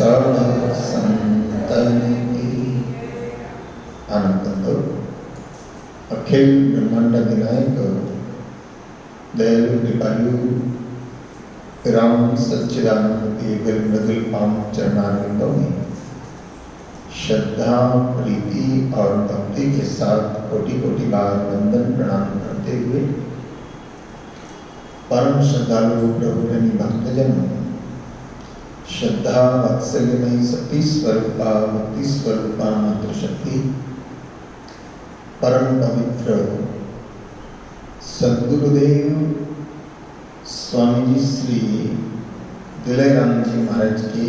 सब संतन की आनंद अखिल ब्रह्मांड विनायक दयालु कृपालु राम सच्चिदानंद के गल मृदुल पाम चरणारविंदों में श्रद्धा प्रीति और भक्ति के साथ कोटि कोटि बार वंदन प्रणाम करते हुए परम श्रद्धालु प्रभु भक्तजन श्रद्धा वात्सल्यमयी शक्ति स्वरूपा भक्ति स्वरूपा मंत्र शक्ति परम पवित्र सद्गुरुदेव स्वामी जी श्री दुलैराम जी महाराज के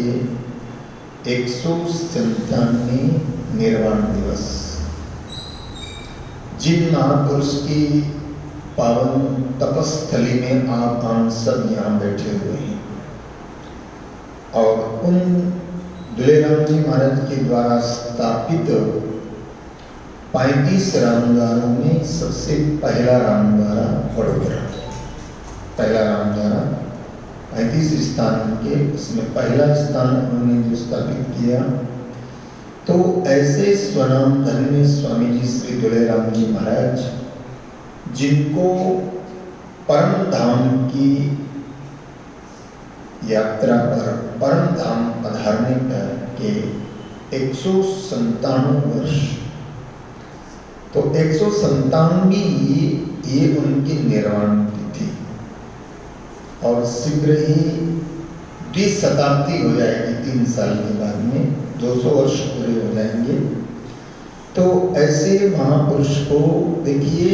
197वें निर्वाण दिवस, जिन महापुरुष की पावन तपस्थली में आप सब यहाँ बैठे हुए हैं और उन दुलैराम जी महाराज के द्वारा स्थापित 35 रामद्वारों में सबसे पहला रामद्वारा वडोदरा, पहला रामद्वारा 35 स्थान के उसमें पहला स्थान उन्होंने जो स्थापित किया। तो ऐसे स्वनाम धन्य स्वामी जी श्री दुलैराम जी महाराज, जिनको परम धाम की यात्रा पर परम धाम पधारने पर के 197 वर्ष, तो 197वीं ये उनकी निर्वाण तिथि और शीघ्र ही 20 शताब्दी हो जाएगी, 3 साल के बाद में 200 वर्ष पूरे हो जाएंगे। तो ऐसे महापुरुष को देखिए,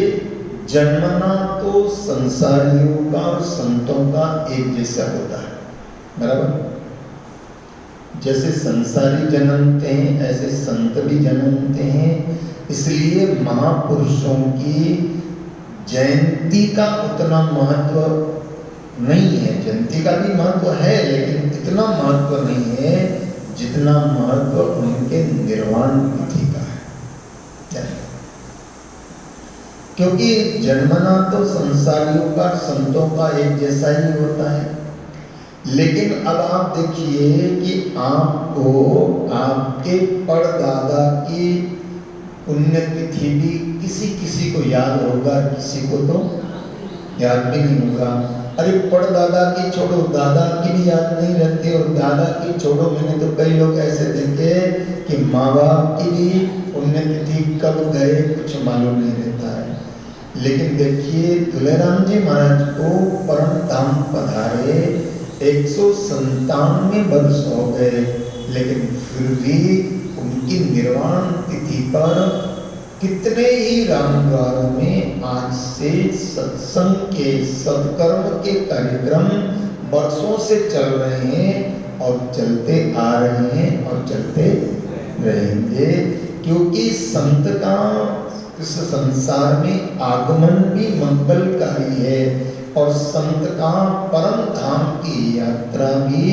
जन्मना तो संसारियों का और संतों का एक जैसा होता है, बराबर। जैसे संसारी जन्मते हैं ऐसे संत भी जन्मते हैं, इसलिए महापुरुषों की जयंती का उतना महत्व नहीं है। जयंती का भी महत्व है लेकिन इतना महत्व नहीं है जितना महत्व उनके निर्वाण तिथि का है। क्योंकि जन्मना तो संसारियों का संतों का एक जैसा ही होता है, लेकिन अब आप देखिए कि आपको आपके परदादा की पुण्यतिथि भी किसी किसी को याद होगा, किसी को तो याद भी नहीं होगा। अरे परदादा की छोड़ो, दादा की भी याद नहीं रहती, और दादा की छोड़ो, मैंने तो कई लोग ऐसे देखे कि माँ बाप की भी पुण्यतिथि कब गए कुछ मालूम नहीं रहता है। लेकिन देखिए दुलैराम जी महाराज को परम धाम पधारे 197 वर्ष हो गए, लेकिन फिर भी उनकी निर्वाण तिथि पर कितने ही रामद्वारों में आज से सत्संग के सत्कर्म के कार्यक्रम वर्षों से चल रहे हैं और चलते आ रहे हैं और चलते रहेंगे। क्योंकि संत का इस संसार में आगमन भी मंगलकारी है और संत का परम धाम की यात्रा भी,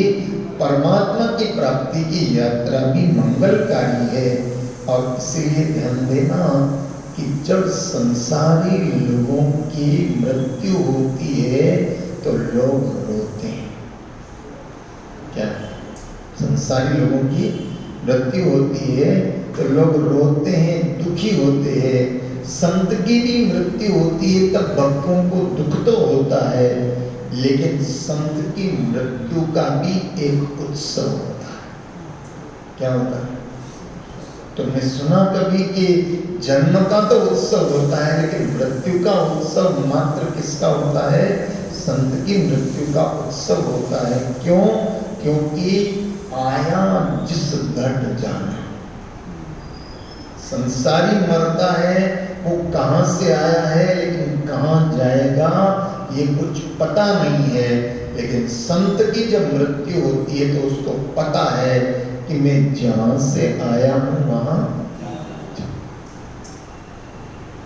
परमात्मा की प्राप्ति की यात्रा भी मंगलकारी है। और इसीलिए ध्यान देना कि जब संसारी लोगों की मृत्यु होती है तो लोग रोते हैं। क्या संसारी लोगों की मृत्यु होती है तो लोग रोते हैं, दुखी होते हैं। संत की भी मृत्यु होती है तब भक्तों को दुख तो होता है, लेकिन संत की मृत्यु का भी एक उत्सव होता है। क्या होता है? तुमने सुना कभी कि जन्म का तो उत्सव होता है, लेकिन मृत्यु का उत्सव मात्र किसका होता है? संत की मृत्यु का उत्सव होता है। क्यों? क्योंकि आया जिस घट जाना। संसारी मरता है, वो कहाँ से आया है लेकिन कहाँ जाएगा ये कुछ पता नहीं है। लेकिन संत की जब मृत्यु होती है तो उसको पता है कि मैं जहां से आया हूं वहां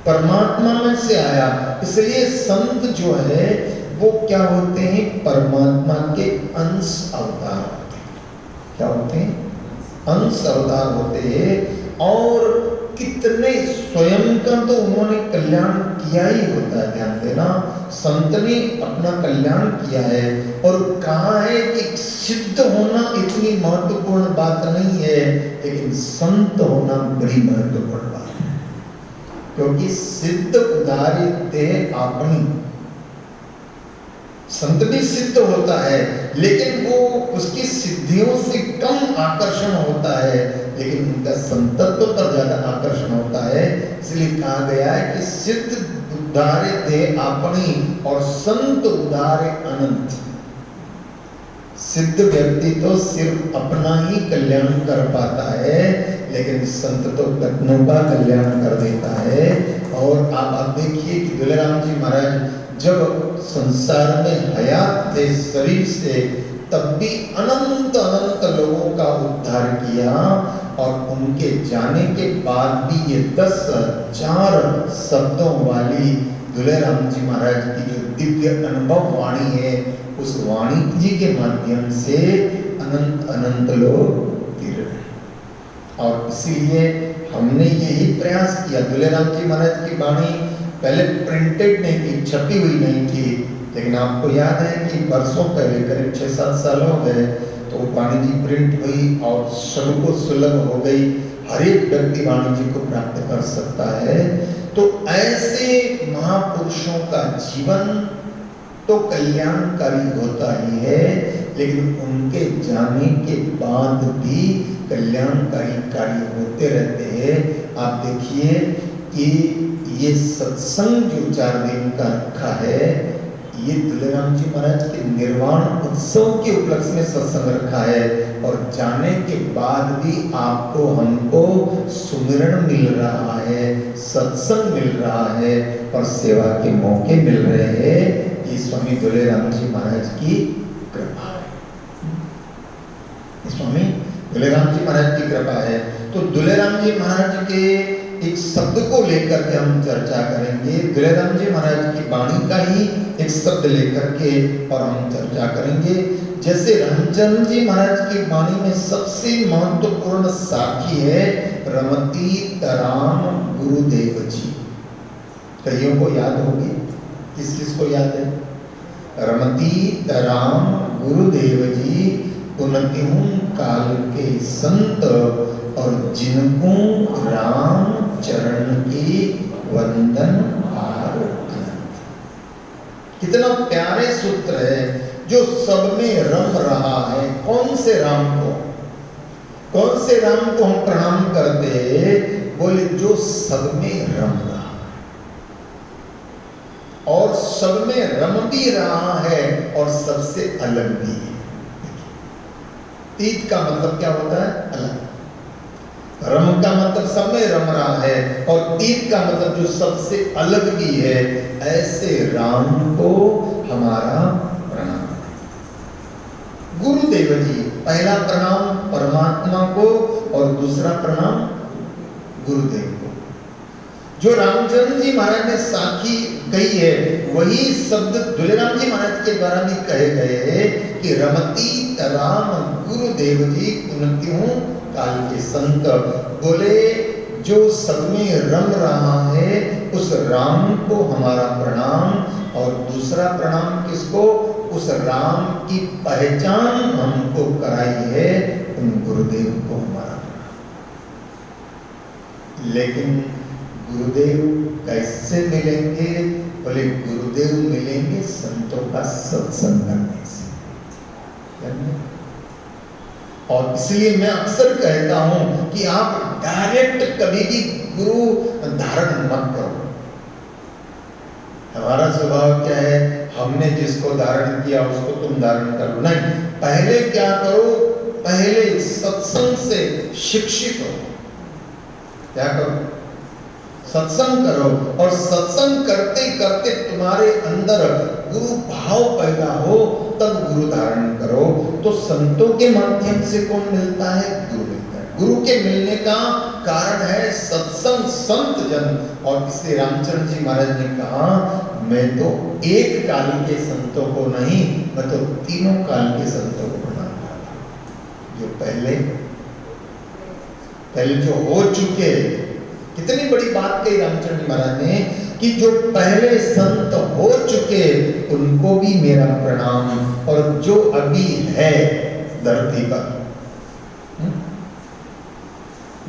परमात्मा में से आया। इसलिए संत जो है वो क्या होते हैं? परमात्मा के अंश अवतार होते हैं। क्या होते हैं? अंश अवतार होते हैं। और कितने स्वयं का तो उन्होंने कल्याण किया ही होता है, ध्यान देना, संत ने अपना कल्याण किया है। और कहा है कि सिद्ध होना इतनी महत्वपूर्ण बात नहीं है, लेकिन संत होना बड़ी महत्वपूर्ण बात है। क्योंकि सिद्ध उदारी ते आपनी, संत भी सिद्ध होता है लेकिन वो उसकी सिद्धियों से कम आकर्षण होता है, लेकिन उनका संतत्व पर ज्यादा आकर्षण होता है। इसलिए कहा गया है कि सिद्ध उद्धारे दे अपनी और संत उद्धारे अनंत। सिद्ध व्यक्ति तो सिर्फ अपना ही कल्याण कर पाता है, लेकिन संत तो रत्नों का कल्याण कर देता है। और आप देखिए कि दुलेराम जी महाराज जब संसार में हयात थे शरीर से, तब भी अनंत अनंत लोगों का उद्धार किया। और उनके जाने के बाद भी ये 10,000 शब्दों वाली दुलेराम जी महाराज की जो दिव्य अनुभव वाणी है, उस वाणी जी के माध्यम से अनंत अनंत लोग गिर रहे। और इसीलिए हमने यही प्रयास किया, दुलेराम जी महाराज की वाणी पहले प्रिंटेड नहीं थी, छपी हुई नहीं थी, लेकिन आपको याद है कि वर्षों पहले, करीब 6-7 साल हो गए, तो वाणी जी प्रिंट हुई और सबको सुलभ हो गई, हर एक व्यक्ति वाणी जी को प्राप्त कर सकता है। तो ऐसे महापुरुषों का जीवन तो कल्याणकारी होता ही है, लेकिन उनके जाने के बाद भी कल्याणकारी कार्य होते रहते हैं। आप देखिए कि ये सत्संग जो 4 दिन का रखा है, ये दुलेराम जी महाराज के निर्वाण उत्सव के उपलक्ष्य में सत्संग रखा है। और जाने के बाद भी आपको हमको सुमिरन मिल रहा है, सत्संग मिल रहा है और सेवा के मौके मिल रहे हैं। ये स्वामी दुलेराम जी महाराज की कृपा है, स्वामी दुलेराम जी महाराज की कृपा है। तो दुलेराम जी महाराज के एक शब्द को लेकर के हम चर्चा करेंगे, दुलेराम जी महाराज की वाणी का ही एक शब्द लेकर के और हम चर्चा करेंगे। जैसे रामचंद्र जी महाराज की वाणी में सबसे महत्वपूर्ण साखी है रमती राम गुरुदेव जी। कईयों को याद होगी, किस किस को याद है? रमती राम गुरुदेव जी उन्नतिहूं काल के संत और जिनको राम चरण की वंदन आर। कितना प्यारे सूत्र है जो सब में रम रहा है। कौन से राम को, कौन से राम को हम प्रणाम करते? बोले जो सब में रम रहा और सब में रम भी रहा है और सबसे अलग भी है। तीत का मतलब क्या होता है? अलग। रम का मतलब सब में रम रहा है और तीत का मतलब जो सबसे अलग भी है। ऐसे राम को हमारा प्रणाम। गुरुदेव जी, पहला प्रणाम परमात्मा को और दूसरा प्रणाम गुरुदेव को। जो रामचंद्र जी महाराज ने साखी कही है, वही शब्द दुलेराम जी महाराज के द्वारा भी कहे गए हैं कि रमती राम गुरुदेव जी उन्नतिहूं काल के संत। बोले जो सब में रम रहा है उस राम को हमारा प्रणाम। और दूसरा प्रणाम किसको? उस राम की पहचान हमको कराई है, उन गुरुदेव को हमारा प्रणाम। लेकिन गुरुदेव कैसे मिलेंगे? बोले गुरुदेव मिलेंगे संतों का सत्संग करने से। और इसलिए मैं अक्सर कहता हूं कि आप डायरेक्ट कभी भी गुरु धारण मत करो। हमारा स्वभाव क्या है? हमने जिसको धारण किया उसको तुम धारण करो, नहीं। पहले क्या करो? पहले सत्संग से शिक्षित हो। क्या करो? सत्संग करो और सत्संग करते करते तुम्हारे अंदर गुरु भाव पैदा हो, तब गुरु धारण करो। तो संतों के माध्यम से कौन मिलता है? गुरु मिलता है। गुरु के मिलने का कारण है सत्संग, संत जन। और इसलिए रामचंद्र जी महाराज ने कहा, मैं तो एक काल के संतों को नहीं, मैं तो तीनों काल के संतों को प्रणाम करता हूं। जो पहले जो हो चुके कितनी बड़ी बात कही रामचंद्र जी महाराज ने कि जो पहले संत हो चुके उनको भी मेरा प्रणाम, और जो अभी है धरती पर,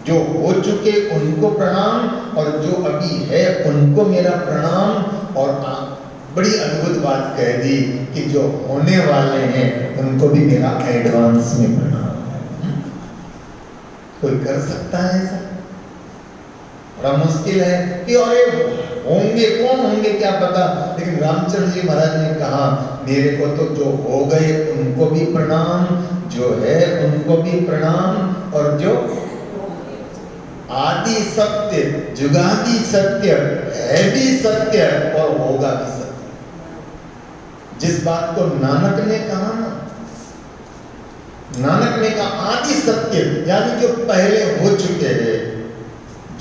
जो हो चुके उनको प्रणाम, और जो अभी है उनको मेरा प्रणाम। और बड़ी अद्भुत बात कह दी कि जो होने वाले हैं उनको भी मेरा एडवांस में प्रणाम। कोई कर सकता है ऐसा? बड़ा मुश्किल है कि अरे होंगे, कौन होंगे क्या पता, लेकिन रामचंद्र जी महाराज ने कहा मेरे को तो जो हो गए उनको भी प्रणाम, जो है उनको भी प्रणाम, और जो आदि सत्य, जुगादि सत्य, है भी सत्य और होगा भी सत्य। जिस बात को नानक ने कहा ना, नानक ने कहा आदि सत्य यानी जो पहले हो चुके हैं,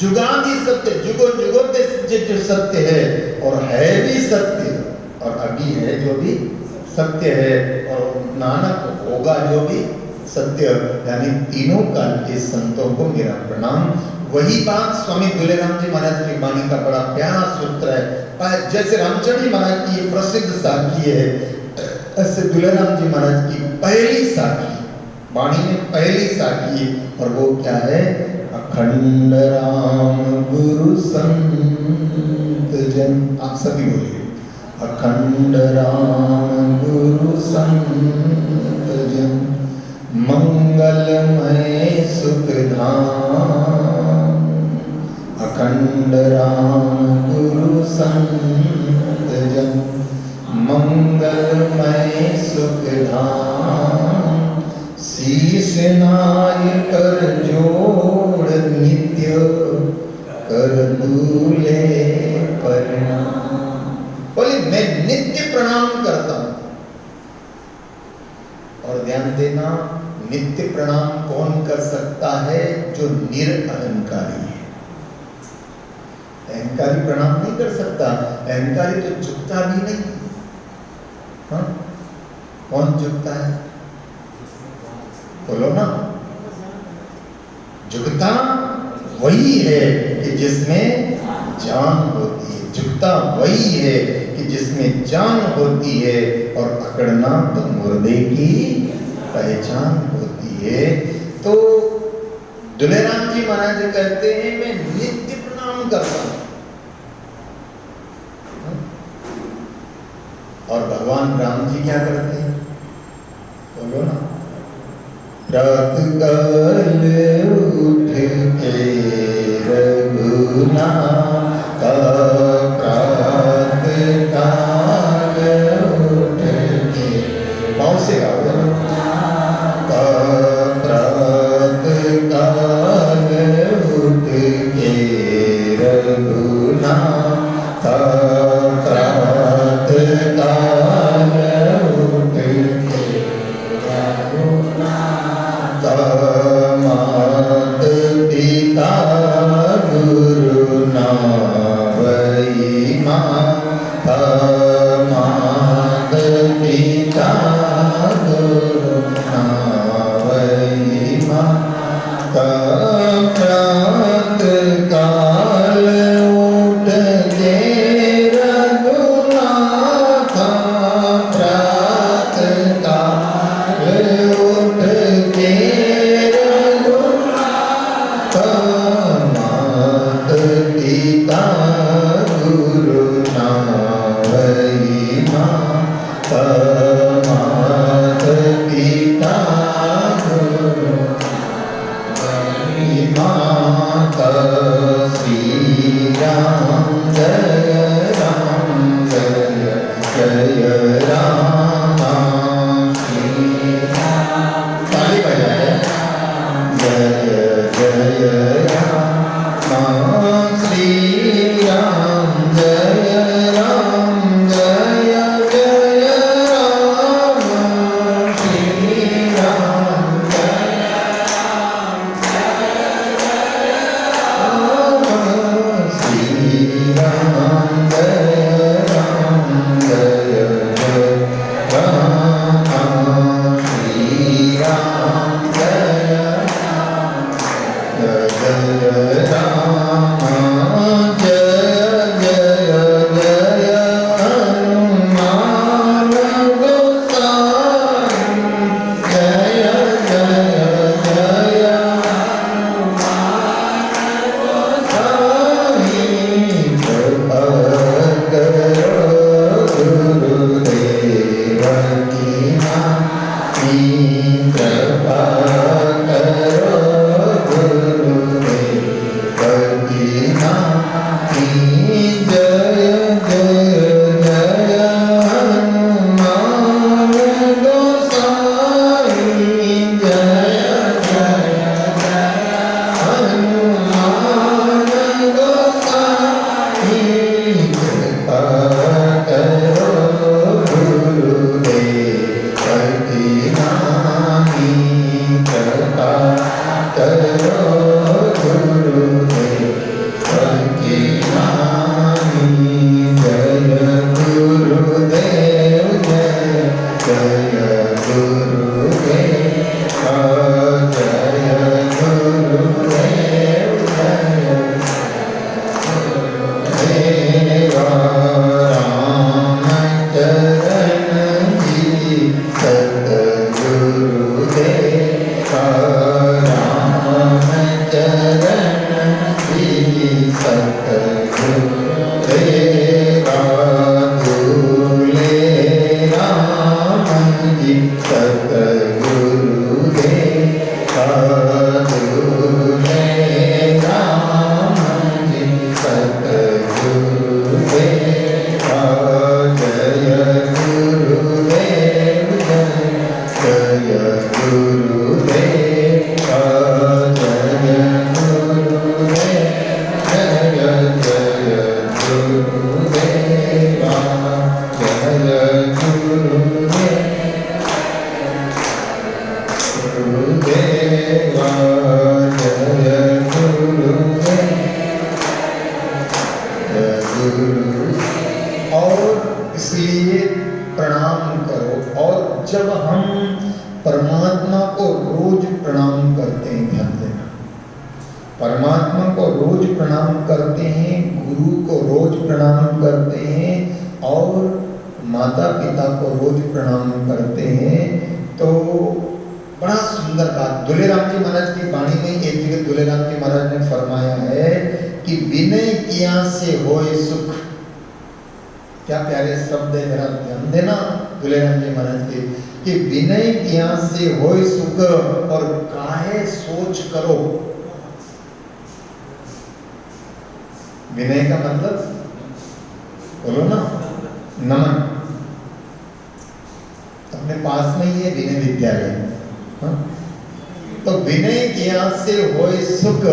जुगादि सत्य, जुगो जुगों से जो सत्य है, और है भी सत्य, और अभी है जो भी सत्य है, और नानक होगा जो भी सत्य, यानी तीनों काल के संतों को मेरा प्रणाम। वही बात स्वामी दुलेराम जी महाराज की वाणी का बड़ा प्यारा सूत्र है। जैसे रामचंद्र जी महाराज की ये प्रसिद्ध साखी है, ऐसे दुलेराम जी महाराज की पहली साखी, वाणी में पहली साखी, और वो क्या है? अखंड राम गुरु संत जन। आप सभी बोलिए, अखंड राम गुरु संत जन, मंगलमय सुखधाम। अखंड राम गुरु संत जन, मंगलमय सुखधाम। शीश नाय कर जोड़ नित्य, कर दूले प्रणाम। बोले मैं नित्य प्रणाम करता हूं। और ध्यान देना, नित्य प्रणाम कौन कर सकता है? जो निरअहंकारी है। अहंकारी प्रणाम नहीं कर सकता, अहंकारी तो झुकता भी नहीं। हाँ? कौन झुकता है? बोलो ना। झुकता वही है कि जिसमें जान होती है, झुकता वही है कि जिसमें जान होती है, और अकड़ना तो मुर्दे की पहचान होती है। तो दुलेराम जी महाराज कहते हैं मैं नित्य प्रणाम करता हूं। और भगवान राम जी क्या करते हैं? बोलो ना। प्रातःकाल उठ के रघुनाथ, प्रातःकाल उठ के, पाँव से गाओ, प्रातःकाल उठ के रघुनाथ, प्रातःकाल उठ के रघुनाथ, मात पिता गुरु नावई माता, मात पिता गुरु नावई माता। प्रातःकाल उठ के रघुनाथ, प्रातःकाल उठ के रघुनाथ, मात पिता गुरु नावई माता, मात पिता गुरु नावई माता। जब हम परमात्मा को रोज प्रणाम करते हैं, ध्यान देना, परमात्मा को रोज प्रणाम करते हैं, गुरु को रोज प्रणाम करते हैं और माता पिता को रोज प्रणाम करते हैं, तो बड़ा सुंदर बात दुलेराम जी महाराज की वाणी में एक जगह दुलेराम जी महाराज ने फरमाया है कि विनय किया से होए सुख। क्या प्यारे शब्द है, जरा ध्यान देना दुलेराम जी महाराज के, कि विनय किया से होए सुख और काहे सोच करो। विनय का मतलब बोलो ना, नमन। अपने पास में ही है विनय विद्यालय। तो विनय किया से होए सुख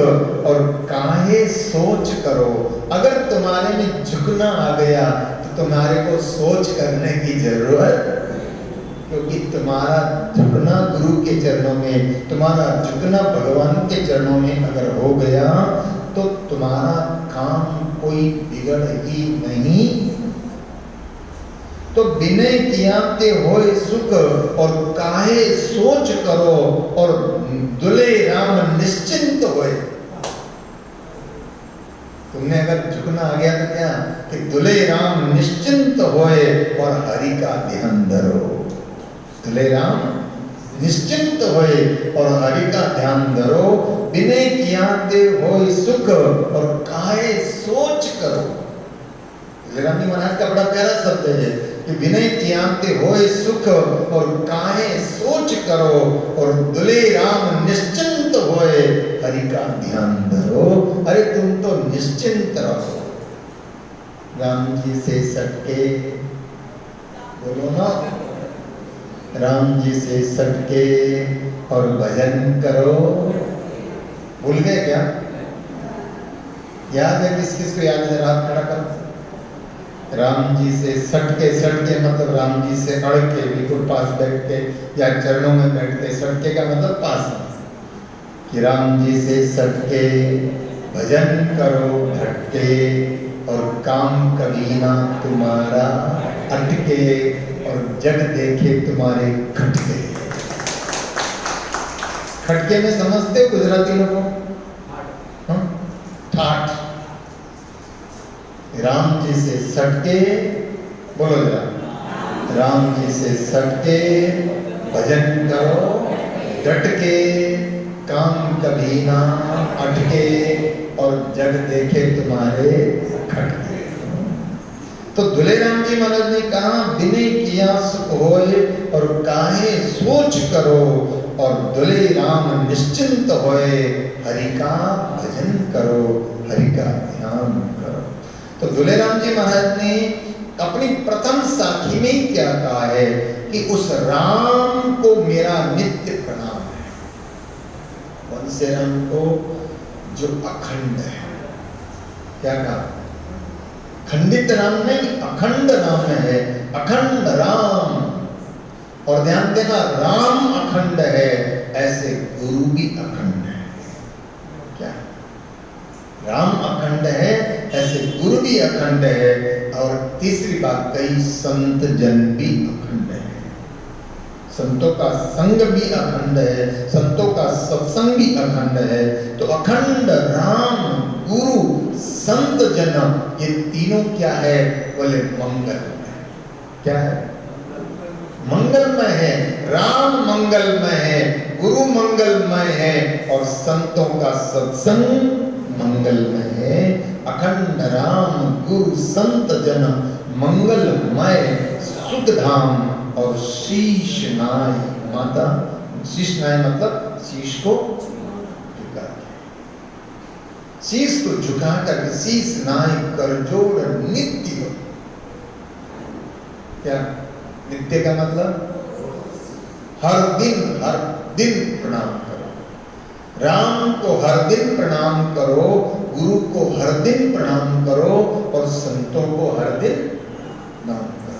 और काहे सोच करो। अगर तुम्हारे में झुकना आ गया तो तुम्हारे को सोच करने की जरूरत, क्योंकि तुम्हारा झुकना गुरु के चरणों में, तुम्हारा झुकना भगवान के चरणों में अगर हो गया तो तुम्हारा काम कोई बिगड़ ही नहीं। तो विनय किया ते होए सुख और काहे सोच करो और दुले राम निश्चिंत होए। तुमने अगर झुकना आ गया तो क्या कि दुले राम निश्चिंत होए और हरि का ध्यान धरो। दुले राम निश्चिंत होए और हरि का ध्यान धरो। विनय किया ते होए सुख और काहे सोच करो। दुलेराम जी महाराज का बड़ा प्यारा शब्द है कि विनय कियांते होए सुख और काहे सोच करो और दुले राम निश्चिंत होए हरि का ध्यान धरो। अरे तुम तो निश्चिंत रहो, राम जी से सटके, बोलो ना, राम जी से सटके और भजन करो। भूल गए क्या? याद है? किस किस को याद है? रात खड़ा कर। राम जी से सटके, सटके मतलब राम जी से अड़ के, बिल्कुल पास बैठ के या चरणों में बैठ के। सटके का मतलब पास, कि राम जी से सटके भजन करो भटके और काम कभी ना तुम्हारा अटके और जग देखे तुम्हारे खटके। खटके में समझते हो गुजराती लोगों? ठाठ। राम जी से सटके, बोलो जरा, राम जी से सटके भजन करो डट के, काम कभी ना अटके और जग देखे तुम्हारे खटके। तो दुलेराम जी महाराज ने कहा विनय किया सुख होए और काहे सोच करो और दुले राम निश्चिंत होए हरि का भजन करो, हरि का ध्यान करो। तो दुलेराम जी महाराज ने अपनी प्रथम साखी में क्या कहा है कि उस राम को मेरा नित्य प्रणाम है। कौन से राम को? जो अखंड है। क्या कहा? खंडित राम नहीं, अखंड राम है, अखंड राम। और ध्यान देना, राम अखंड है, ऐसे गुरु भी अखंड है। क्या? राम अखंड है, ऐसे गुरु भी अखंड है। और तीसरी बात कही, संत जन भी अखंड है। संतों का संग भी अखंड है, संतों का सत्संग भी अखंड है। तो अखंड राम, गुरु, संत जन, ये तीनों क्या है? बोले मंगलमय। क्या है? मंगलमय है। राम मंगलमय है, गुरु मंगलमय है और संतों का सत्संग मंगलमय है। अखंड राम गुरु संत जन मंगलमय सुख धाम और शीश नाय माता। शीश नाय मतलब शीश को झुका, शीश को झुका कर शीश नाय कर जोड़ नित्य। क्या नित्य का मतलब? हर दिन प्रणाम करो। राम को हर दिन प्रणाम करो, गुरु को हर दिन प्रणाम करो और संतों को हर दिन प्रणाम करो।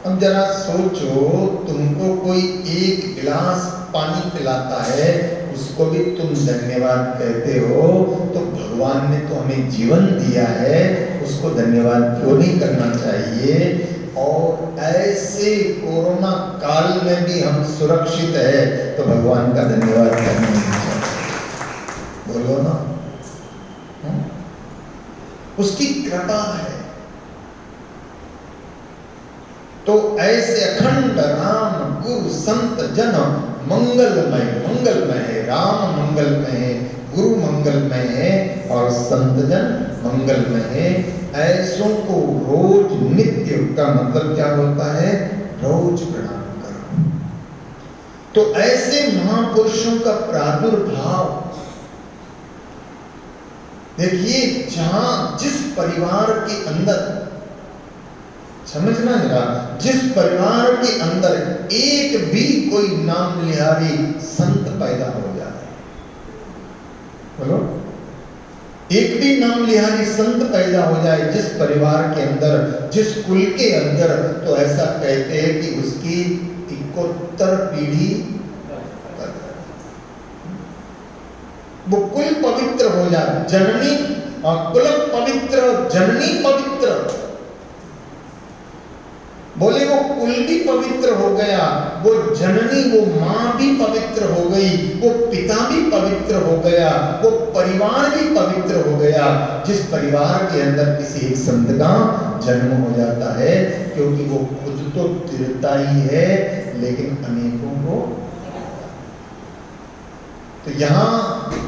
अब जरा सोचो, तुमको कोई एक गिलास पानी पिलाता है, उसको भी तुम धन्यवाद कहते हो, तो भगवान ने तो हमें जीवन दिया है, उसको धन्यवाद क्यों नहीं करना चाहिए? और ऐसे कोरोना काल में भी हम सुरक्षित है तो भगवान का धन्यवाद करना चाहिए। बोलो ना, उसकी कृपा है। तो ऐसे अखंड राम गुरु संत जन मंगलमय, मंगलमय है, राम मंगलमय है, गुरु मंगलमय है और संत जन मंगलमय है। ऐसों को रोज नित्य का मतलब क्या होता है? रोज प्रणाम करो। तो ऐसे महापुरुषों का प्रादुर्भाव देखिए, जहां जिस परिवार के अंदर, समझना जरा, जिस परिवार के अंदर एक भी कोई नाम लिहारी संत पैदा हो जाए, बोलो, एक भी नाम लिहारी संत पैदा हो जाए जिस परिवार के अंदर, जिस कुल के अंदर, तो ऐसा कहते हैं कि उसकी 71 पीढ़ी वो कुल पवित्र हो जाए। जननी कुल पवित्र, जननी पवित्र, बोले वो कुल भी पवित्र हो गया, वो जननी, वो माँ भी पवित्र हो गई, वो पिता भी पवित्र हो गया, वो परिवार भी पवित्र हो गया। जिस परिवार के अंदर किसी एक संत का जन्म हो जाता है, क्योंकि वो खुद तो तिरता ही है लेकिन अनेकों को। तो यहाँ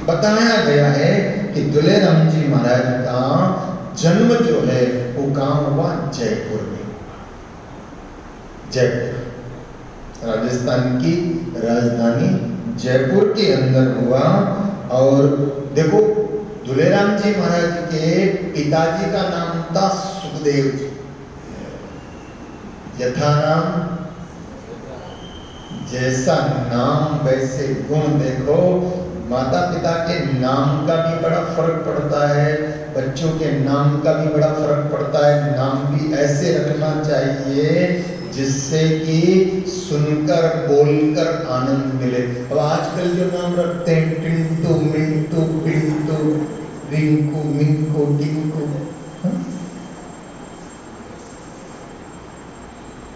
बताया गया है कि दुलेराम जी महाराज का जन्म जो है वो कहाँ हुआ? जयपुर में। जयपुर राजस्थान की राजधानी जयपुर के अंदर हुआ। और देखो, दुलेराम जी महाराज के पिताजी का नाम था सुखदेव जी, यथा नाम जैसा नाम वैसे गुण। देखो, माता पिता के नाम का भी बड़ा फर्क पड़ता है, बच्चों के नाम का भी बड़ा फर्क पड़ता है। नाम भी ऐसे रखना चाहिए जिससे कि सुनकर बोलकर आनंद मिले। अब आजकल जो नाम रखते हैं, टिंटू, मिंटू, पिंटू, रिंकू, मिंकू, टिंकू,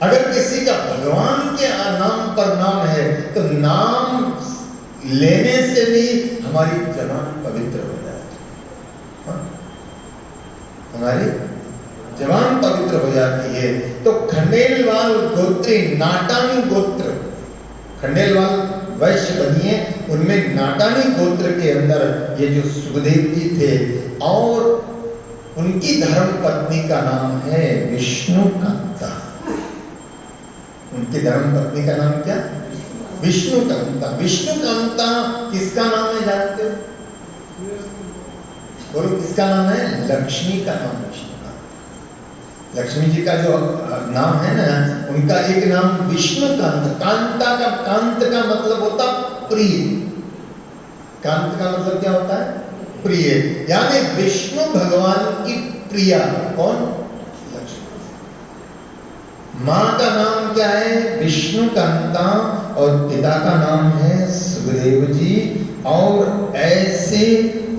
अगर किसी का भगवान के नाम पर नाम है तो नाम लेने से भी हमारी जबान पवित्र हो जाती है, हमारी जबान पवित्र हो जाती है। तो खंडेलवाल गोत्री, नाटानी गोत्र, खंडेलवाल वैश्य बनिए, उनमें नाटानी गोत्र के अंदर ये जो सुखदेव जी थे, और उनकी धर्म पत्नी का नाम है विष्णुकांता। उनकी धर्म पत्नी का नाम क्या? विष्णुकांता। विष्णुकांता किसका नाम है जानते हो? बोलो, किसका नाम है? लक्ष्मी का नाम विष्णुकांता। लक्ष्मी जी का जो नाम है ना, उनका एक नाम विष्णुकांत। कांता का, कांत का मतलब होता प्रिय। कांत का मतलब क्या होता है? प्रिय। यानी विष्णु भगवान की प्रिया कौन? माँ का नाम क्या है? विष्णुकांता, और पिता का नाम है सुखदेव जी। और ऐसे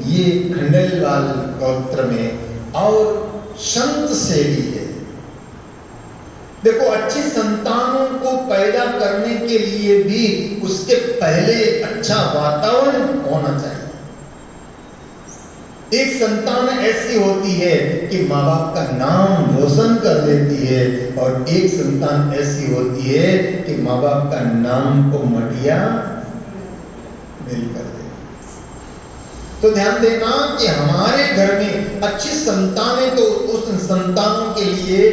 ये खंडेलवाल गोत्र में, और संत से भी है। देखो, अच्छी संतानों को पैदा करने के लिए भी उसके पहले अच्छा वातावरण होना चाहिए। एक संतान ऐसी होती है कि माँ बाप का नाम रोशन कर देती है, और एक संतान ऐसी होती है कि माँ बाप का नाम को मटिया मिल कर दे। तो ध्यान देना कि हमारे घर में अच्छी संतानें, तो उस संतानों के लिए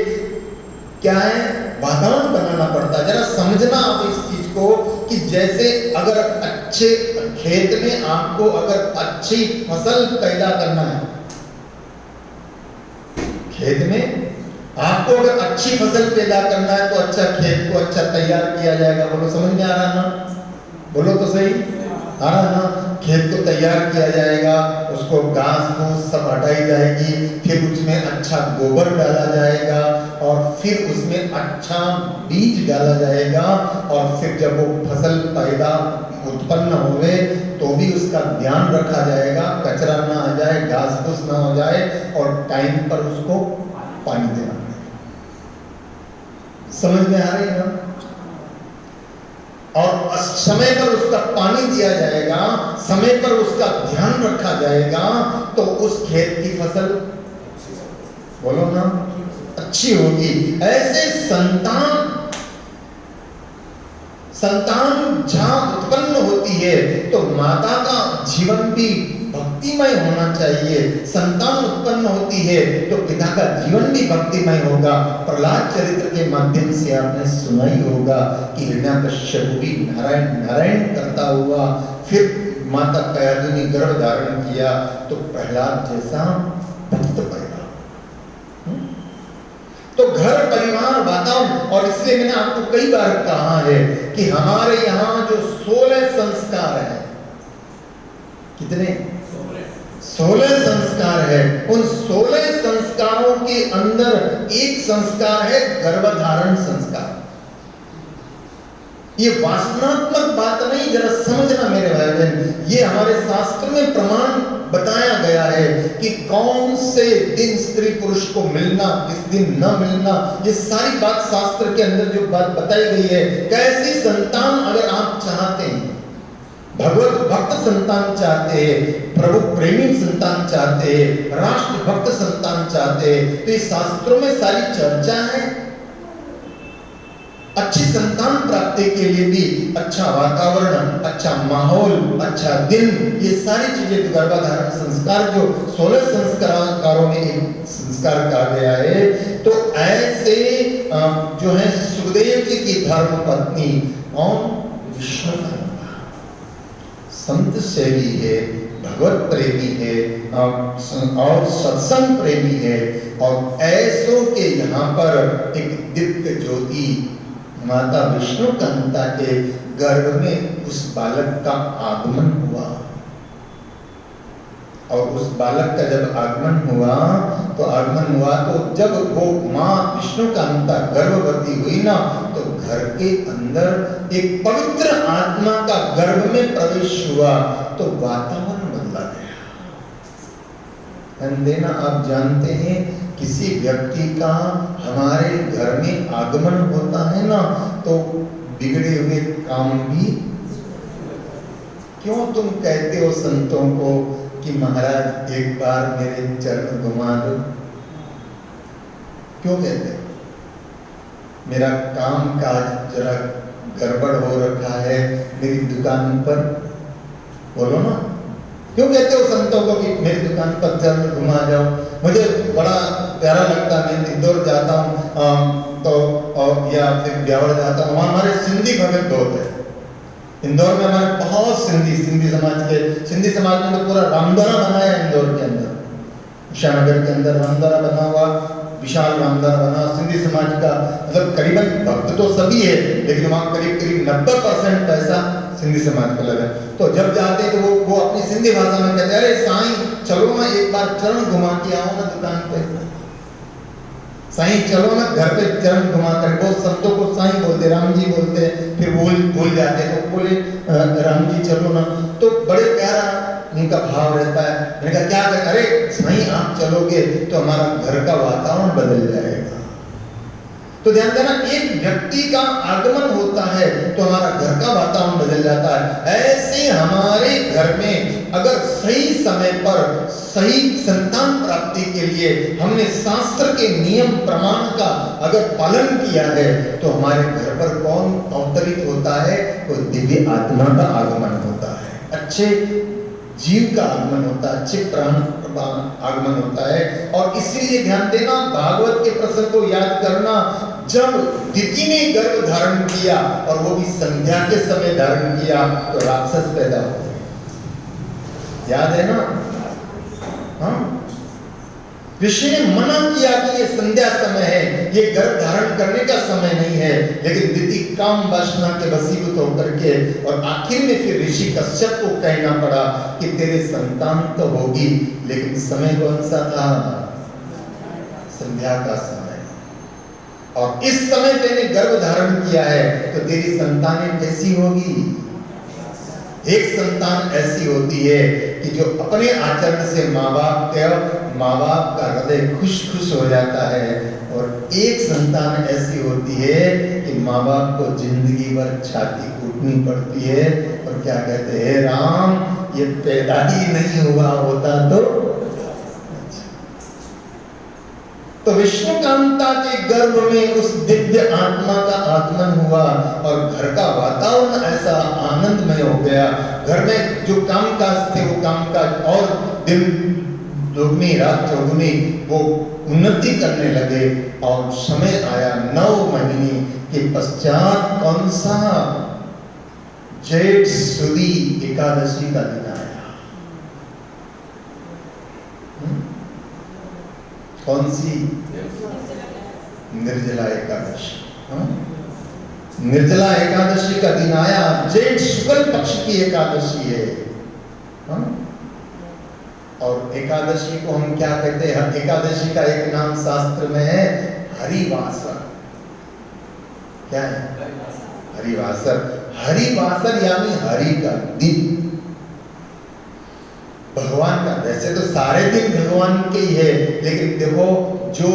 क्या है? वातावरण बनाना पड़ता है। जरा समझना आप इस चीज को कि जैसे अगर अच्छे खेत में आपको अगर अच्छी फसल पैदा करना है, खेत में आपको अगर अच्छी फसल पैदा करना है तो अच्छा खेत को अच्छा तैयार किया जाएगा। बोलो, समझ में आ रहा ना? बोलो तो सही, आ रहा ना? खेत को तैयार किया जाएगा, उसको घास फूस सब हटाई जाएगी, फिर उसमें अच्छा गोबर डाला जाएगा, और फिर उसमें अच्छा बीज डाला जाएगा, और फिर जब वो फसल पैदा उत्पन्न होवे तो भी उसका ध्यान रखा जाएगा, कचरा ना आ जाए, घास फूस ना हो जाए, और टाइम पर उसको पानी देना। समझ में आ रही है ना? और समय पर उसका पानी दिया जाएगा, समय पर उसका ध्यान रखा जाएगा, तो उस खेत की फसल, बोलो ना, अच्छी होगी। ऐसे संतान जहां उत्पन्न होती है तो माता का जीवन भी भक्तिमय होना चाहिए। संतान उत्पन्न होती है तो पिता का जीवन भी भक्तिमय होगा। प्रहलाद चरित्र के माध्यम से आपने सुना ही होगा कि हिरण्यकश्यप भी नारायण नारायण करता हुआ फिर माता कयाधु ने गर्भ धारण किया तो प्रहलाद जैसा भक्त पैदा। तो घर परिवार वातावरण, और इसलिए मैंने आपको कई बार कहा है कि हमारे यहाँ जो 16 संस्कार है, कितने 16 संस्कार है, उन 16 संस्कारों के अंदर एक संस्कार है गर्भधारण संस्कार। ये वासनात्मक बात नहीं, जरा समझना मेरे भाई बहन, ये हमारे शास्त्र में प्रमाण बताया गया है कि कौन से दिन स्त्री पुरुष को मिलना, किस दिन न मिलना, ये सारी बात शास्त्र के अंदर जो बात बताई गई है। कैसी संतान अगर आप चाहते हैं, भगवत भक्त संतान चाहते हैं, प्रभु प्रेमी संतान चाहते हैं, राष्ट्र भक्त संतान चाहते हैं, तो ये शास्त्रों में सारी चर्चा है। अच्छी संतान प्राप्ति के लिए भी अच्छा वातावरण, अच्छा माहौल, अच्छा दिन, ये सारी चीजें गर्भधारण संस्कार जो 16 संस्कारों में एक संस्कार कहा गया है। तो ऐसे जो है सुखदेव जी की धर्म पत्नी कौन? विष्णु संत सेवी है, भगवत प्रेमी है और सत्संग प्रेमी है। और ऐसों के यहाँ पर एक दिव्य ज्योति माता विष्णु कांता के गर्भ में उस बालक का आगमन हुआ। और उस बालक का जब आगमन हुआ तो जब वो माँ विष्णु कांता गर्भवती हुई ना, तो घर के अंदर एक पवित्र आत्मा का गर्भ में प्रवेश हुआ, तो वातावरण बदला गया। देना आप जानते हैं, किसी व्यक्ति का हमारे घर में आगमन होता है ना, तो बिगड़े हुए काम भी। क्यों तुम कहते हो संतों को कि महाराज एक बार मेरे चरण घुमा दो? क्यों कहते हो? मेरा काम काज जरा गड़बड़ हो रखा है मेरी दुकान पर, बोलो ना। क्यों कहते हो संतों को कि मेरी दुकान पर चरण घुमा जाओ? मुझे बड़ा प्यारा लगता है, मैं इंदौर जाता हूँ तो या फिर ब्यावर जाता हूँ, वहाँ हमारे सिंधी भगत बहुत है। इंदौर में हमारे बहुत सिंधी समाज में तो पूरा रामद्वारा बना है इंदौर के अंदर, ईशानगर के अंदर रामद्वारा बना हुआ, विशाल रामद्वारा बना सिंधी समाज का। मतलब करीबन भक्त तो सभी है, लेकिन वहाँ करीब 90% पैसा सिंधी समाज का लगा। तो जब जाते हैं तो वो अपनी सिंधी भाषा में कहते हैं, अरे साईं चलो ना एक बार चरण घुमा के आओ ना दुकान पे, साईं चलो ना घर पे चरण घुमा कर। बहुत संतों को साईं बोलते, राम जी बोलते, फिर भूल जाते, तो बोले राम जी चलो ना। तो बड़े प्यारा उनका भाव रहता है। मैंने कहा क्या कर, अरे साईं आप चलोगे तो हमारा घर का वातावरण बदल जाएगा। तो ध्यान देना, एक व्यक्ति का आगमन होता है तो हमारा घर का वातावरण बदल जाता है। ऐसे हमारे घर में अगर सही समय पर सही संतान प्राप्ति के लिए हमने शास्त्र के नियम प्रमाण का अगर पालन किया है, तो हमारे घर पर कौन अवतरित होता है? कोई दिव्य आत्मा का आगमन होता है, अच्छे जीव का आगमन होता है, अच्छे प्राण आगमन होता है। और इसीलिए ध्यान देना, भागवत के प्रसंग को याद करना, जब दिति ने गर्भ धारण किया और वो भी संध्या के समय धारण किया, तो राक्षस पैदा हुए, याद है ना? हाँ, ऋषि ने मना किया कि ये संध्या समय है, ये गर्भ धारण करने का समय नहीं है। लेकिन दिति काम वासना के वशीभूत होकर के, और आखिर में फिर ऋषि कश्यप को कहना पड़ा कि तेरे संतान तो होगी, लेकिन समय कौन सा था? संध्या का समय। और इस समय तेने गर्भ धारण किया है तो तेरी संतानें कैसी होगी? एक संतान ऐसी होती है कि जो अपने आचरण से माँ बाप का हृदय खुश हो जाता है, और एक संतान ऐसी होती है कि माँ बाप को जिंदगी भर छाती कूटनी पड़ती है, और क्या कहते हैं, राम ये पैदा ही नहीं हुआ होता तो विष्णुकांता के गर्भ में उस दिव्य आत्मा का आगमन हुआ, और घर का वातावरण ऐसा आनंदमय हो गया। घर में जो कामकाज थे वो कामकाज और दिन दोगुनी रात चौगुनी वो उन्नति करने लगे, और समय आया 9 महीने के पश्चात कौन सा जेठ सुदी एकादशी का दिन आया। कौन सी? निर्जला एकादशी। निर्जला एकादशी का दिन आया, जेठ शुक्ल पक्ष की एकादशी है। और एकादशी को हम क्या कहते हैं? एकादशी का एक नाम शास्त्र में है हरिवासर। क्या है? हरिवासर। हरिवासर यानी हरि का दिन, भगवान का। वैसे तो सारे दिन भगवान के ही है, लेकिन देखो जो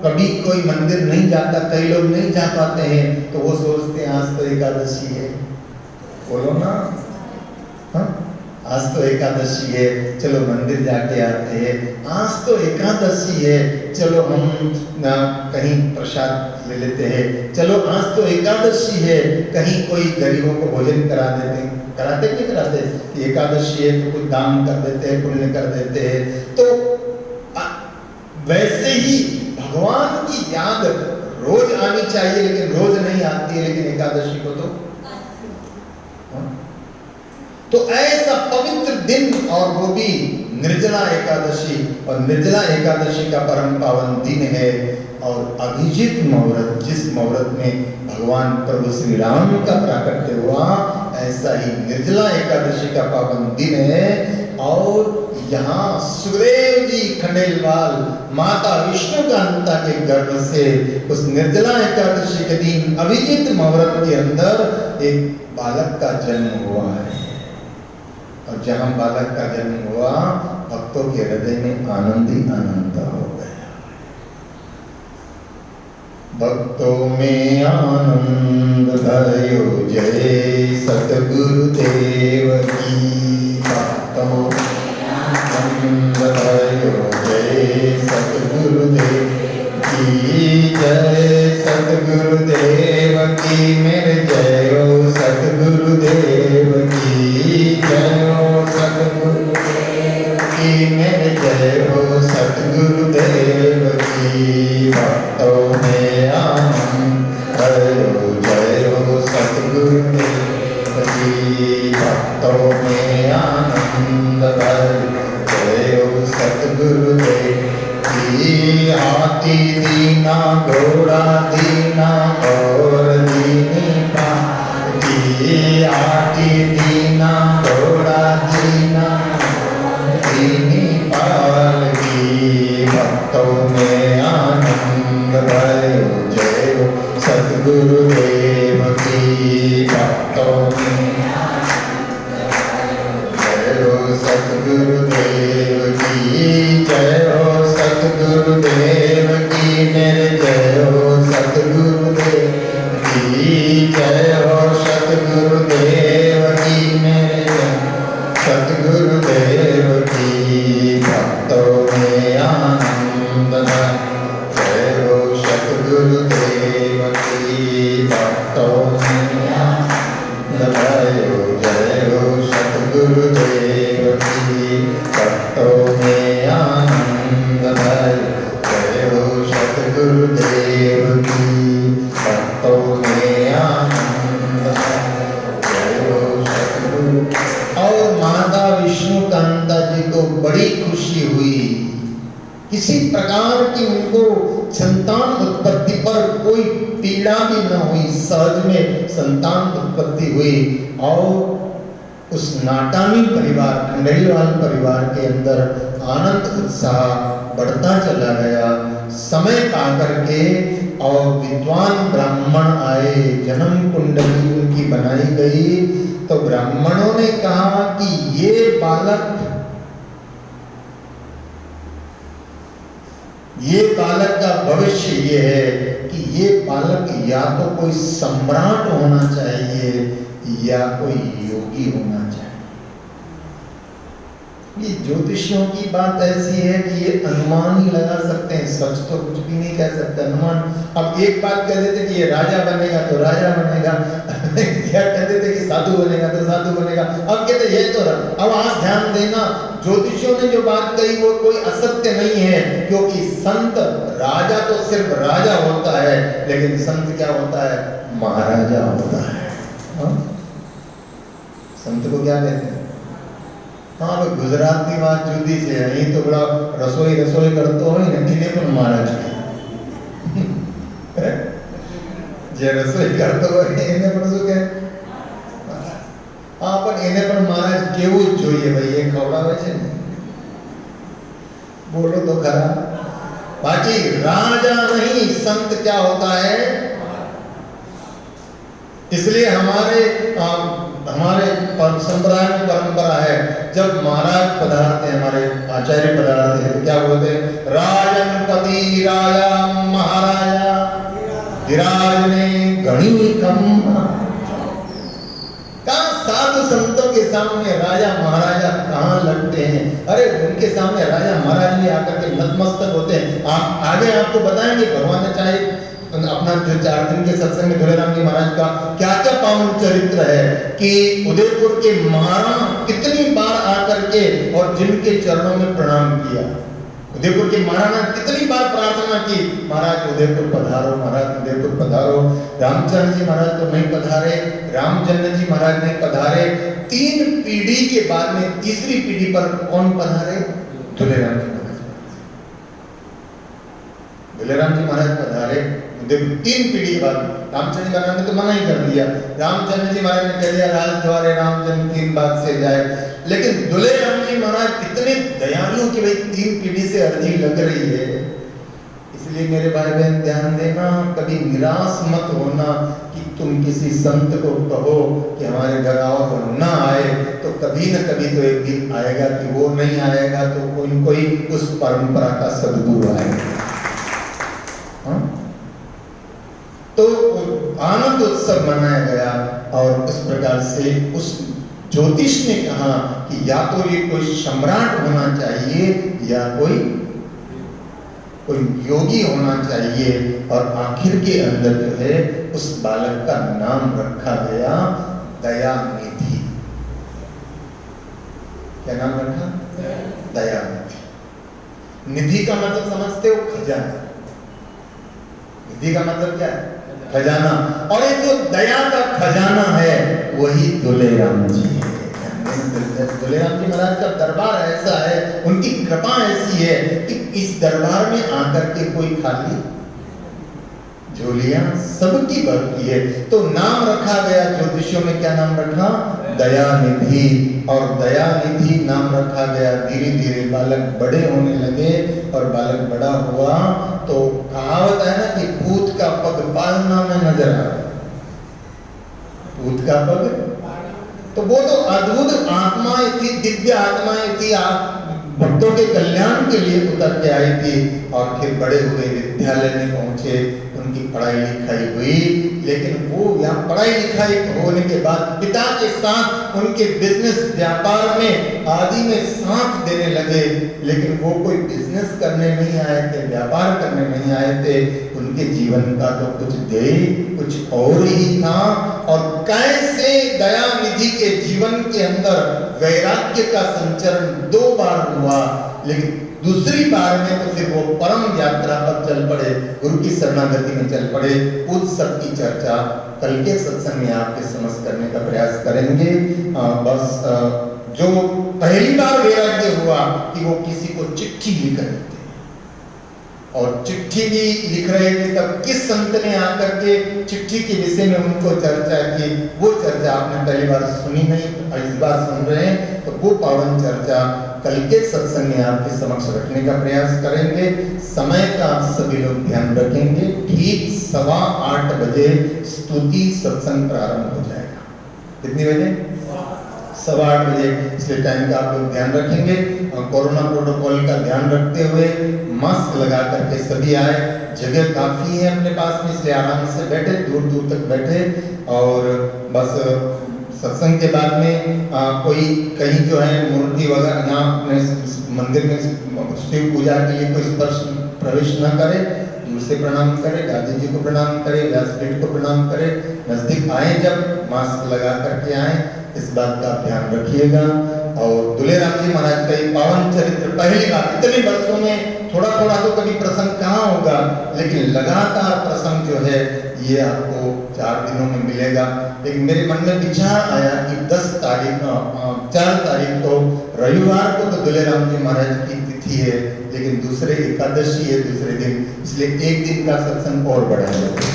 कभी कोई मंदिर नहीं जाता, कई लोग नहीं जा पाते हैं, तो वो सोचते हैं आज तो एकादशी है। बोलो ना, हाँ आज तो एकादशी है, चलो मंदिर जाके आते हैं। आज तो एकादशी है, चलो हम ना कहीं प्रसाद ले लेते हैं। चलो आज तो एकादशी है, कहीं कोई गरीबों को भोजन करा देते हैं। कराते नहीं कराते कि एकादशी है तो कुछ दान कर देते हैं, पुण्य कर देते हैं। तो वैसे ही भगवान की याद रोज आनी चाहिए, लेकिन रोज नहीं आती है, लेकिन एकादशी को तो ऐसा पवित्र दिन, और वो भी निर्जला एकादशी। और निर्जला एकादशी का परम पावन दिन है, और अभिजित मुहूर्त, जिस मुहूर्त में भगवान प्रभु श्री राम का प्राकट्य हुआ, ऐसा ही निर्जला एकादशी का पावन दिन है। और यहाँ सुखदेव जी खंडेलवाल माता विष्णुकांता के गर्भ से उस निर्जला एकादशी के दिन अभिजित मुहूर्त के अंदर एक बालक का जन्म हुआ है। और जहाँ बालक का जन्म हुआ, भक्तों के हृदय में आनंद ही आनंद हो गया। भक्तों में आनंद भयो, जय सतगुरुदेव की। भक्तों में आनंद भयो, जय सतगुरुदेव की। जय सतगुरुदेव की, मेरे जय हो सतगुरुदेव की। जय हो सतगुरुदेव की, मेरे जय हो सतगुरुदेव की। भक्तों में आनंद भयो, जय हो सतगुरुदेव की। भक्तों में आनंद भयो, जय हो सतगुरुदेव की। हाथी दीना, घोड़ा दीना, और दीनी पालकी। हाथी दीना, घोड़ा दीना, दीनी पालकी। भक्तों में आनंद भयो, जय हो सतगुरुदेव की। भक्तों में आनंद भयो, जय हो सतगुरुदेव की। जय हो सतगुरुदेव की, मेरे जय हो सतगुरुदेव की। जय हो सतगुरुदेव की, मेरे सतगुरुदेव की। भक्तों में आनंद भयो, जय हो सतगुरुदेव की। भक्तों में आनंद भयो, जय हो सतगुरुदेव की। भक्तों में आनंद भयो, जय हो सतगुरुदेव की। भक्तों में आनंद भयो, जय हो सतगुरु। और माता विष्णुकांता जी को बड़ी खुशी हुई, किसी प्रकार की उनको संतान उत्पत्ति पर कोई पीड़ा भी न हुई, सहज में संतान उत्पत्ति हुई। और उस नाटानी परिवार, खंडेलवाल परिवार के अंदर आनंद उत्साह बढ़ता चला गया। समय पा करके और विद्वान ब्राह्मण आए, जन्म कुंडली उनकी बनाई गई। तो ब्राह्मणों ने कहा कि ये बालक ये बालक का भविष्य ये है कि ये बालक या तो कोई सम्राट होना चाहिए या कोई योगी होना चाहिए। ये ज्योतिषियों की बात ऐसी है कि ये अनुमान ही लगा सकते हैं, सच तो कुछ भी नहीं कह सकते, अनुमान। अब एक बात कह देते कि ये राजा बनेगा तो राजा बनेगा, क्या कह देते कि साधु बनेगा तो साधु बनेगा, अब कहते ये तो अब आप ध्यान देना, ज्योतिषियों ने जो बात कही वो कोई असत्य नहीं है, क्योंकि संत राजा तो सिर्फ राजा होता है, लेकिन संत क्या होता है? महाराजा होता है। हाँ? संत को क्या कहते हैं? हाँ, तो गुजराती बात जुदी से है, यही तो बड़ा रसोई करते हो ने पण महाराज जे रसोई करते हो એને પણ શું કહે? હા, પણ એને પણ મહારાજ કેવું જ જોઈએ ભાઈ, એ ખવડાવે છે ને, बोलो तो खरा। बाकी राजा नहीं, संत क्या होता है? इसलिए हमारे संप्रदाय में परंपरा है, जब महाराज पधारते हैं, हमारे आचार्य पधारते हैं, तो क्या बोलते हैं? राजन पति राजा महाराजा विराजने गणी कम। कहाँ साधु संतों के सामने राजा महाराजा कहाँ लगते हैं? अरे उनके सामने राजा महाराज भी आकर के नतमस्तक होते हैं। आप आगे आपको बताएंगे, भगवान ने चाहे अपना जो 4 दिन के सत्संग में धुलेराम जी महाराज का क्या क्या पावन चरित्र है कि उदयपुर के महाराणा कितनी बार आकर के और जिनके चरणों में प्रणाम किया। उदयपुर के महाराणा कितनी बार प्रार्थना की, महाराज उदयपुर पधारो, महाराज उदयपुर पधारो। रामचंद्र जी महाराज तो नहीं पधारे, रामचंद्र जी महाराज नहीं पधारे, 3 पीढ़ी के बाद में तीसरी पीढ़ी पर कौन पधारे? धुलेराम जी महाराज। धुलेराम जी महाराज पधारे 3 पीढ़ी के बाद। रामचंद्र जी महाराज ने तो मना ही कर दिया, रामचंद्र जी महाराज ने कह दिया राज द्वारे रामचंद्र 3 बाग से जाए, लेकिन धुलेराम जी महाराज इतने दयालु कि भाई 3 पीढ़ी से अर्जी लग रही है। इसलिए मेरे भाई बहन ध्यान देना, कभी निराश मत होना कि तुम किसी संत को कहो कि हमारे घर आओ, तो ना आए तो कभी न कभी तो एक दिन आएगा, कि वो नहीं आएगा तो कोई उस परंपरा का सद्गुरु आएगा। हाँ? तो आनंद उत्सव मनाया गया और इस प्रकार से उस ज्योतिष ने कहा कि या तो ये कोई सम्राट होना चाहिए या कोई योगी होना चाहिए, और आखिर के अंदर जो है उस बालक का नाम रखा गया दयानिधि। क्या नाम रखा? दयानिधि। निधि का मतलब समझते हो? खजाना। निधि का मतलब क्या है? खजाना। और ये जो दया का खजाना है वही दुलेराम जी है। दुलेराम जी महाराज का दरबार ऐसा है, उनकी कृपा ऐसी है कि इस दरबार में आकर के कोई खाली झोलियां सबकी भरती है। तो नाम रखा गया, ज्योतिषियों में क्या नाम रखा? दयानिधि। और दयानिधि नाम रखा गया। धीरे धीरे बालक बड़े होने लगे और बालक बड़ा हुआ तो कहावत है ना कि पूत का पग पालना में नजर आ गया। पूत का पग, तो वो तो अद्भुत आत्माएं थी, दिव्य आत्माएं थी, भक्तों के कल्याण के लिए उतर के आई थी। और फिर बड़े हुए, विद्यालय में पहुंचे, उनकी पढ़ाई लिखाई हुई, लेकिन वो यहाँ पढ़ाई लिखाई होने के बाद पिता के साथ उनके बिजनेस व्यापार में आदि में साथ देने लगे, लेकिन वो कोई बिजनेस करने नहीं आए थे, व्यापार करने नहीं आए थे। उनके जीवन का तो कुछ ध्येय कुछ और ही था। और कैसे दयानिधि के जीवन के अंदर वैराग्य का संचरण 2 बार हुआ, लेकिन दूसरी बार में तो फिर वो परम यात्रा पर चल पड़े, गुरु की शरणागति में चल पड़े। उस सब की चर्चा कल के सत्संग में आपके समझ करने का प्रयास करेंगे। बस जो पहली बार वैराग्य हुआ कि वो किसी को चिट्ठी लिख रहे थे, और चिट्ठी भी लिख रहे थे, तब किस संत ने आकर के चिट्ठी के विषय में उनको चर्चा की, वो चर्चा आपने पहली बार सुनी नहीं, इस बार सुन रहे हैं। तो वो पावन चर्चा कल के सत्संग में आपके समक्ष रखने का प्रयास करेंगे। समय का आप सभी लोग ध्यान रखेंगे, ठीक 8:15 बजे स्तुति सत्संग प्रारंभ हो जाएगा। कितनी बजे? 8:15 बजे, इसलिए टाइम का आप लोग ध्यान रखेंगे और कोरोना प्रोटोकॉल का ध्यान रखते हुए मास्क लगा करके सभी आए। जगह काफ़ी है अपने पास में, इसलिए आराम से बैठे, दूर दूर तक बैठे। और बस सत्संग के बाद में कोई कहीं जो है मूर्ति वगैरह यहाँ अपने मंदिर में शिव पूजा के लिए कोई स्पर्श प्रवेश न करे, दूर से प्रणाम करे, गांधी जी को प्रणाम करे, व्यासपीठ को प्रणाम करे। नजदीक आए जब मास्क लगा करके आए, इस बात का ध्यान रखिएगा। और दुलेराम जी महाराज का ये पावन चरित्र, पहली बार इतने वर्षों में थोड़ा थोड़ा तो कभी प्रसंग कहाँ होगा, लेकिन लगातार प्रसंग जो है ये आपको 4 दिनों में मिलेगा। एक मेरे मन में विचार आया कि 4 तारीख को रविवार को तो दुलेराम जी महाराज की तिथि है, लेकिन दूसरे एकादशी है दूसरे दिन, इसलिए एक दिन का सत्संग और बढ़ाएंगे।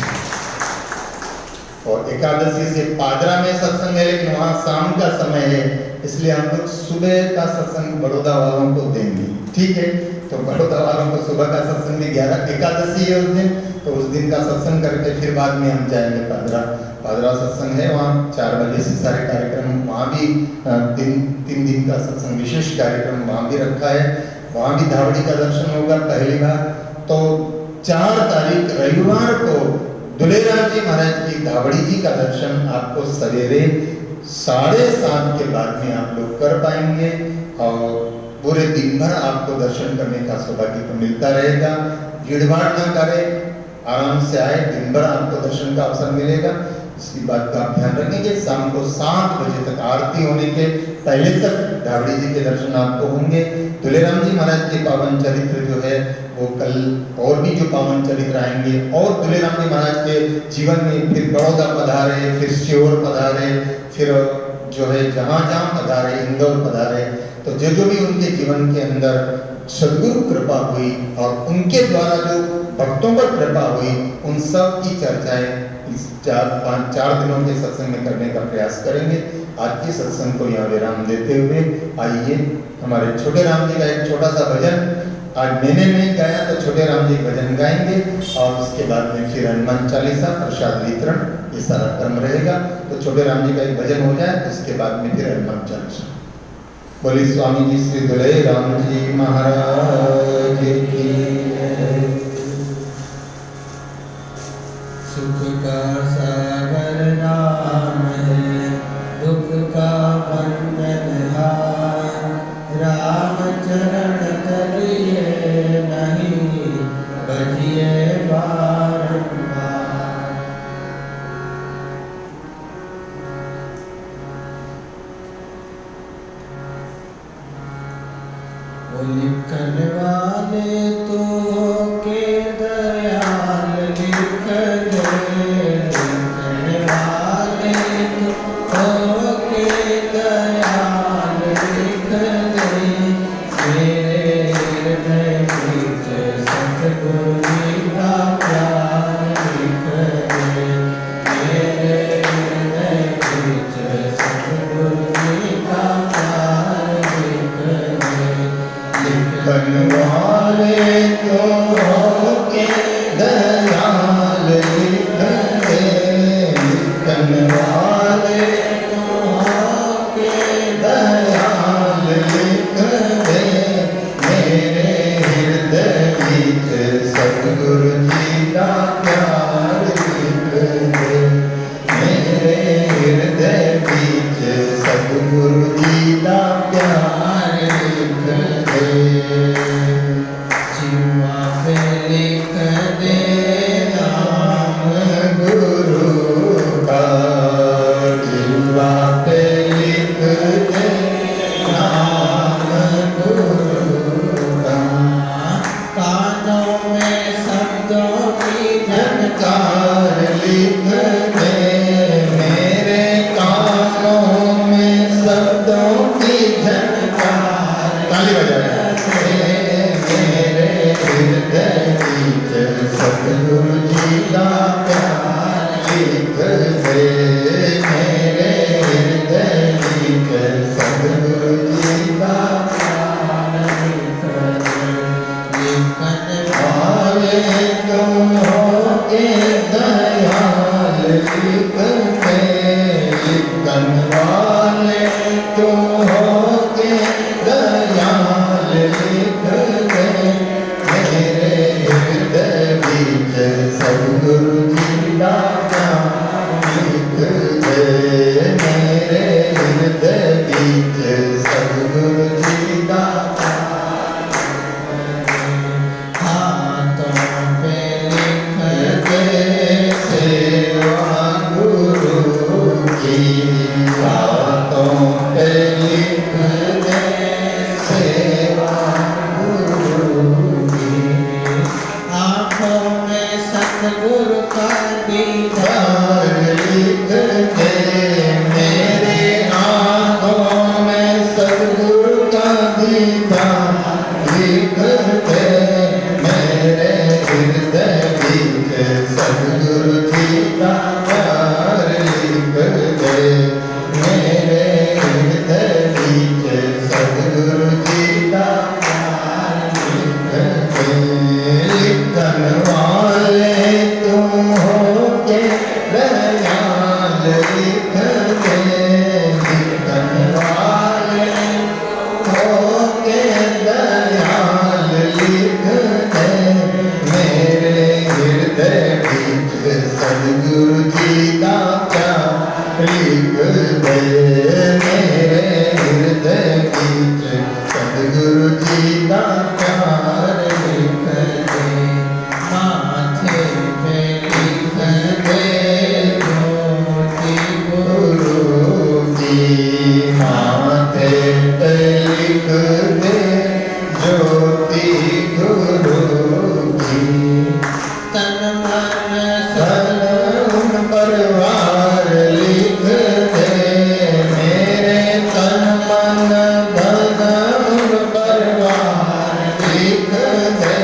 और एकादशी से पादरा में सत्संग है, लेकिन वहाँ शाम का समय है, इसलिए हम लोग सुबह का सत्संग बड़ौदा वालों को देंगे, ठीक है। तो बड़ौदा वालों को सुबह का सत्संग में 11 एकादशी है उस दिन, तो उस दिन का सत्संग करके फिर बाद में हम जाएंगे पादरा सत्संग है वहाँ 4 बजे से सारे कार्यक्रम, वहाँ भी 3 दिन का सत्संग विशेष कार्यक्रम वहाँ भी रखा है, वहाँ भी धावड़ी का दर्शन होगा पहली बार। तो 4 तारीख रविवार को दुलेराम जी महाराज की धावड़ी जी का दर्शन आपको सवेरे 7:30 के बाद में आप लोग कर पाएंगे और पूरे दिन भर आपको दर्शन करने का सौभाग्य तो मिलता रहेगा। भीड़भाड़ ना करें, आराम से आए, दिन भर आपको दर्शन का अवसर मिलेगा, इसकी बात का आप ध्यान रखेंगे। शाम को 7 बजे तक आरती होने के पहले तक धावड़ी जी के दर्शन आपको होंगे। दुलेराम जी महाराज के पावन चरित्र जो है वो कल और भी जो पावन चरित्र आएंगे, और दुलेराम जी महाराज के जीवन में फिर बड़ौदा पधारे, फिर श्योर पधारे, फिर जो है जहाँ जहाँ पधारे, इंदौर पधारे, तो जो भी उनके जीवन के अंदर सद्गुरु कृपा हुई और उनके द्वारा जो भक्तों पर कृपा हुई, उन सब की चर्चाएं इस 4 दिनों के सत्संग में करने का प्रयास करेंगे। आज के सत्संग को यहाँ विराम देते हुए आइए हमारे छोटे राम जी का एक छोटा सा भजन, आज मैंने नहीं गाया तो छोटे राम जी भजन गाएंगे, और उसके बाद में फिर हनुमान चालीसा, प्रसाद वितरण, ये सारा क्रम रहेगा। तो छोटे राम जी का एक भजन हो जाए, उसके बाद में फिर हनुमान चालीसा। बोली स्वामी जी श्री दुले राम जी महाराज की। सुख का सागर नाम है, दुख का बंधनहार, राम चरण तलिए नहीं बजिए बारंबार। लिखन वाले तो के दयाल लिख दे, लिखन वाले तो के दयाल लिख दे, मेरे हृदय बीच सतगुरु जी का प्यार लिख दे, मेरे हृदय बीच सतगुरु जी का प्यार लिख दे। लिखन वाले तो के दयाल लिख दे, लिखन वाले तो के दयाल लिख दे, मेरे हृदय बीच सतगुरु जी का प्यार लिख दे, मेरे हृदय बीच सतगुरु जी का प्यार लिख दे। जीवा पे लिख दे नाम गुरु का, जीवा पे लिख दे नाम गुरु का, कानों में शब्दों की झनकार लिख दे, मेरे कानों में शब्दों की झनकार, ताली बजाए, मेरे हृदय बीच सतगुरु जी का प्यार लिख दे, मेरे हृदय बीच सतगुरु जी का प्यार लिख दे। लिखन वाले तुम के दयाल लिख दे, लिखन वाले तुम दे ज्योति गुरु की। तन मन धन परिवार लिख दे मेरे तन मन धन परिवार लिख दे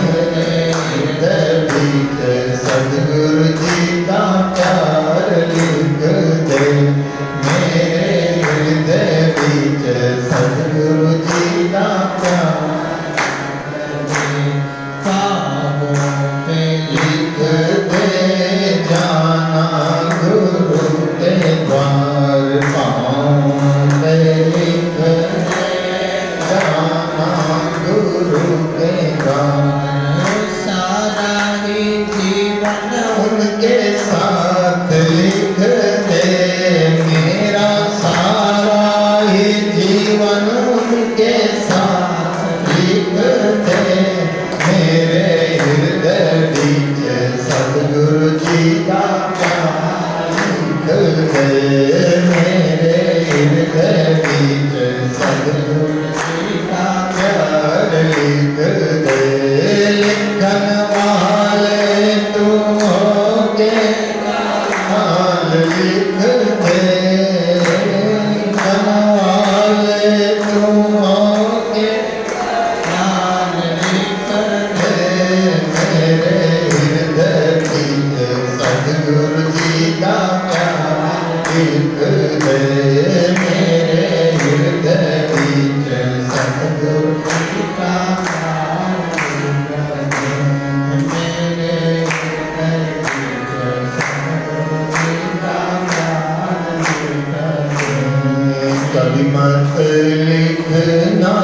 मेरे हृदय बीच सद्गुरु जी का प्यार लिख दे मेरे हृदय बीच सद्गुरु जी का प्यार लिख दे जाना गुरु के द्वार पाँव पे लिख दे जाना गुरु के द्वार सारा ही जीवन उनके साथ लिख दे मेरा सारा ही जीवन उनके साथ लिख दे मेरे हृदय बीच सद्गुरु जी का प्यार लिख दे मेरे हृदय बीच सद्गुरु जी का प्यार लिख दे लिखन वाले तुम होके हाल लिख दे लिखन वाले तुम होके नाम लिख दे मेरे हृदय बीच सद्गुरु जी का प्यार लिख दे मेरे हृदय बीच सद्गुरु जी का प्यार लिख दे मेरे हृदय बीच सद्गुरु जी का प्यार लिख दे। कभी मत लिखना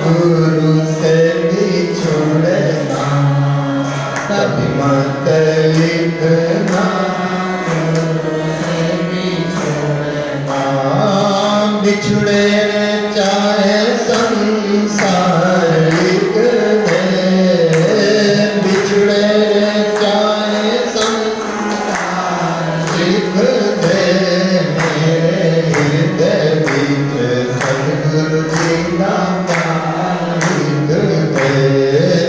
गुरु से बिछुड़ना कभी मत लिखना बिछुड़े चाहे संसार लिख दे बिछुड़े चाहे संसार लिख दे मेरे हृदय बीच सद्गुरु जी का प्यार लिख दे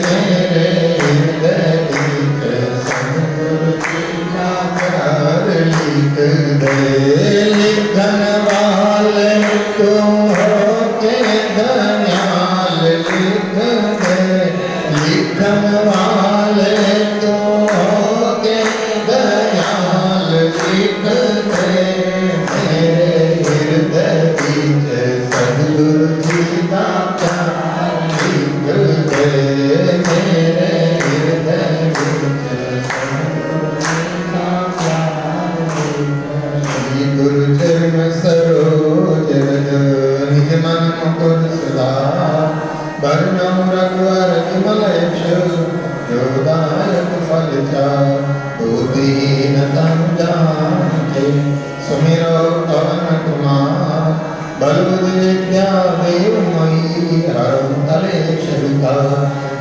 मेरे हृदय बीच सद्गुरु जी का प्यार लिख दे लिखन वाले तुम होके दयाल लिख दे लिखन वाले तुम होके दयाल लिख दे मेरे हृदय बीच सद्गुरु जी का प्यार लिख दे मेरे हृदय बीच सद्गुरु जी का प्यार लिख दे गुरु चरण सरोज रज निज मन मुकुर सुधार वर्णम रघुवर विमल यश योदायक फल चार बुद्धिहीन तन जाने सुमिरो पवन कुमार बल बुद्धि विद्या देव मई हरम कलेश विकार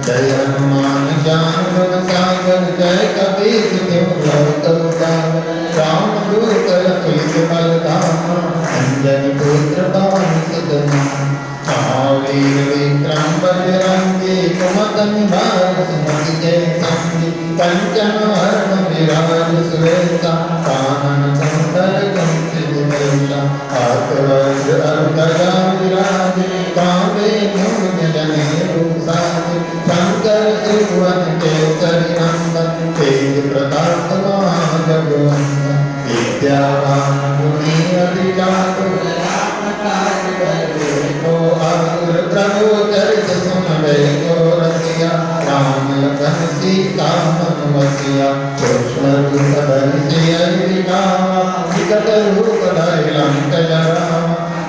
जय हनुमान ज्ञान गुण सागर जय कबीर तिहु लोक उजागर रामदूत अतुलित बल धामा अंजनी पुत्र पवन सुत नामा महावीर विक्रम बजरंगी कुमत निवार सुमति के संगी कंचन वरण विराज सुरेशा कानन कुंडल कुंचित वेशा हाथ वज्र ध्वजा विराजे कांधे मूंज जनेऊ साजे शंकर सुवन केसरी नंदन तेज प्रताप महाजगवंदन विद्यावान गुणी अति चातुर को आतुर प्रभु चरित सुनबे को रसिया राम लखन सीता मन वसिया सूक्ष्म रूप धरि सियहि दिखावा विकट रूप धरि लंक जरावा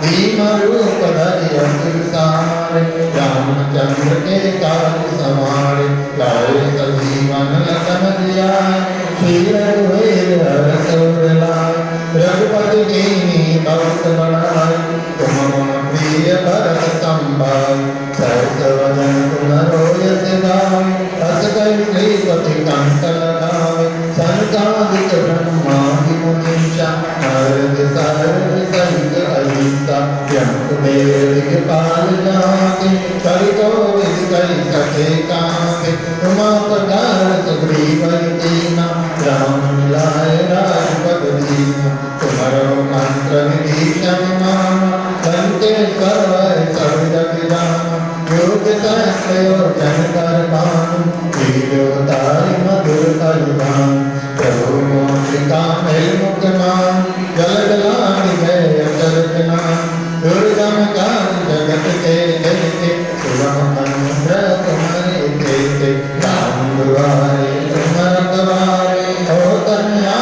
भीम रूप धरि असुर संहारे रामचंद्र के काज सवारे लाए सजीवन लखन जियाए श्री रघुवीर हरष उर लाए रघुपति कीन्ही बहुत बड़ाई तुम मम प्रिय भरत संभाई सहस वदन तुम रोय सिधाई अस कहि श्रीपति कंठ लगावे सनकादिक ब्रह्मादि मुनीषा नारद सारद सहित अहिंसा यम देव पाल काल जाके कर तो विद कई सके कांपे तुमा पधार सुग्रीव दीना राम मिलाए राजपद दीना तुम्हारो मंत्र विभीषण माना लंकेश्वर वै सब जग जाना योग सहस्र योजन कर भानु लील्योतारि मधुर फलदान प्रभु मोक्तिका मिल मुक्तमान जल जलानि गए अचरज नाम दुर्गम काज जगत के देते सुगम मंत्र तुम्हारे देते राम दुआरे तुम रखवारे हो कन्या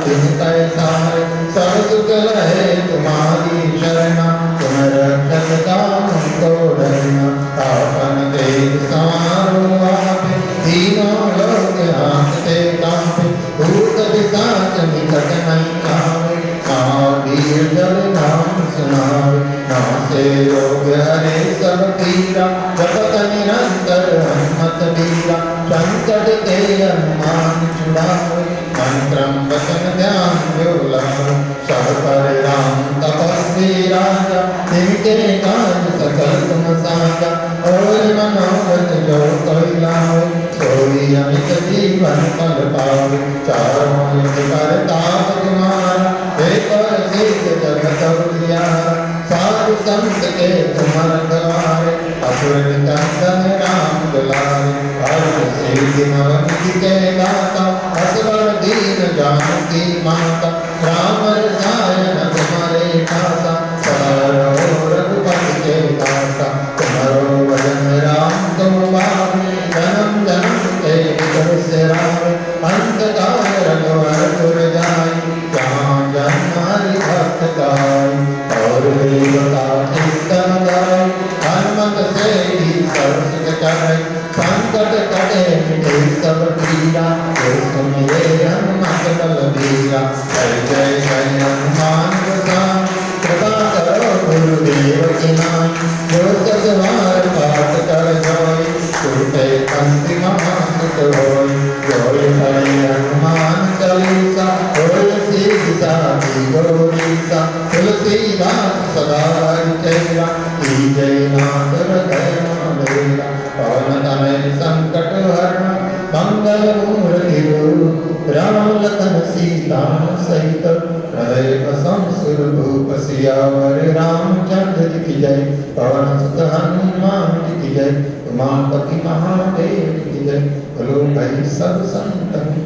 बिन पैसारे सब सुख लहे तुम्हारी शरणा तुम रक्षक काम को डरना आपन तेज समारो आपे तीनों लोग आंखते कांपे भूत पिशाच निकट नहीं आवे महावीर जब नाम सुनावे नासे रोग हरे सब पीरा जपत निरंतर हनुमत बीरा संकट के हनुमान छुड़ावे मंत्रम वचन ध्यान जो लावे सब पर राम तपस्वी राजा तिनके काज सकल तुम साजा और मनोरथ जो कोई लावे सोई अमित जीवन फल पावे चारों युग कर ताप तुम्हारा एक और सिद्ध जगत उजियारा साधु संत के तुम रखवारे असुर निकंदन राम दुलारे हर सिद्धि नवनिधि के दाता असवर दीन जानकी माता राम रसायन तुम्हारे दाता सदा रघुपति के दाता तुम्हारो भजन राम तुम पावे जन्म जन्म के विकर से रावे अंत काल रघुवर पुर जाई जहाँ जन्म हरि भक्त गाई और देवता कीर्तन गाई हनुमत से ही सर्व सुख करे संकट कटे मिटे सब पीरा जो सुमिरे हनुमत बलबीरा जय जय जय हनुमान गोसाई कृपा करो गुरुदेव की नाई जो सतवार पाठ कर जोई छूटे पंक्ति महासुत होई जोई हरि हनुमान चालीसा होय सिद्धि साखी गौरीसा तुलसीदास सदा हरिचेरा जय नाथ हृदय मेरा पवन तनय संकट हरण मंगल मूर्ति रूप राम लखन सीता सहित हृदय बसम सुरभूप सियावर रामचंद्र की जय पवन सुत हनुमान की जय उमापति महादेव की जय बोलो भाई सब संतन